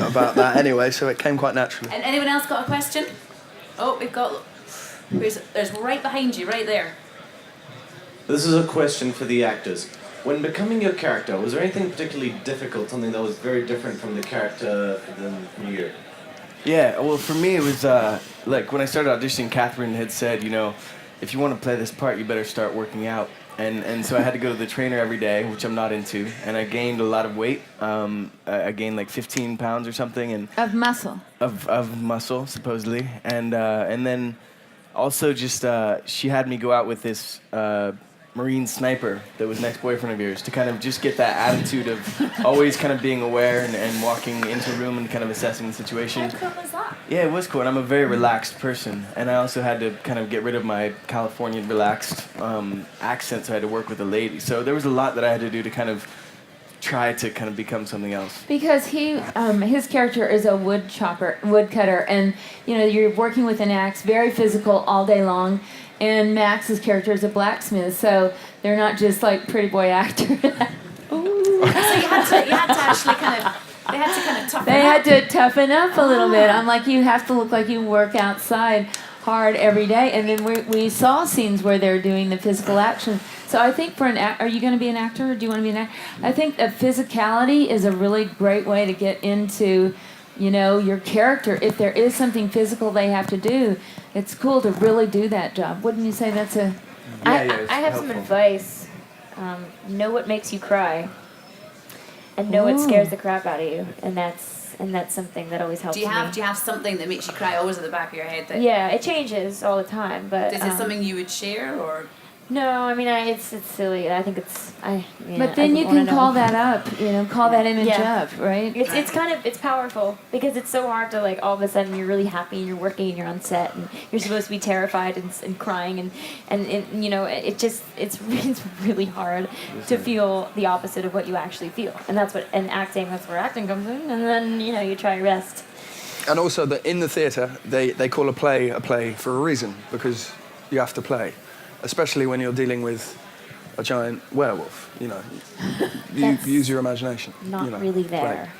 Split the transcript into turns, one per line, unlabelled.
about that anyway, so it came quite naturally.
And anyone else got a question? Oh, we've got... There's right behind you, right there.
This is a question for the actors. When becoming your character, was there anything particularly difficult, something that was very different from the character than you?
Yeah, well, for me, it was like when I started auditioning, Catherine had said, you know, if you want to play this part, you better start working out. And so I had to go to the trainer every day, which I'm not into, and I gained a lot of weight. I gained like 15 pounds or something, and
Of muscle.
of muscle supposedly, and then also just she had me go out with this Marine sniper that was an ex-boyfriend of yours to kind of just get that attitude of always kind of being aware and walking into a room and kind of assessing the situation.
How cool was that?
Yeah, it was cool, and I'm a very relaxed person, and I also had to kind of get rid of my Californian relaxed accent, so I had to work with a lady. So there was a lot that I had to do to kind of try to kind of become something else.
Because his character is a woodcutter, and you know you're working with an axe, very physical all day long. And Max's character is a blacksmith, so they're not just like pretty boy actors.
So you had to actually kind of... They had to kind of toughen
They
up.
had to toughen up a little bit. I'm like, you have to look like you work outside hard every day. And then we saw scenes where they're doing the physical action. So I think for are you going to be an actor, or do you want to be an actor? I think that physicality is a really great way to get into, you know, your character. If there is something physical they have to do, it's cool to really do that job. Wouldn't you say that's a...
I have some advice. Know what makes you cry, and know what scares the crap out of you, and that's something that always helps
Do you
me.
have something that makes you cry always at the back of your head? That,
Yeah, it changes all the time, but
Is it something you would share, or...
no, I mean, it's silly. I think it's
But then you can call that up, you know, call that image
Yeah.
up, right?
It's kind of, it's powerful because it's so hard to, like, all of a sudden you're really happy and you're working and you're on set and you're supposed to be terrified and crying and you know, it's really hard to feel the opposite of what you actually feel. And that's where acting comes in, and then, you know, you try your best.
And also, in the theatre, they call a play for a reason, because you have to play. Especially when you're dealing with a giant werewolf, you know. You use your imagination.
Not
you know,
really
play.
there.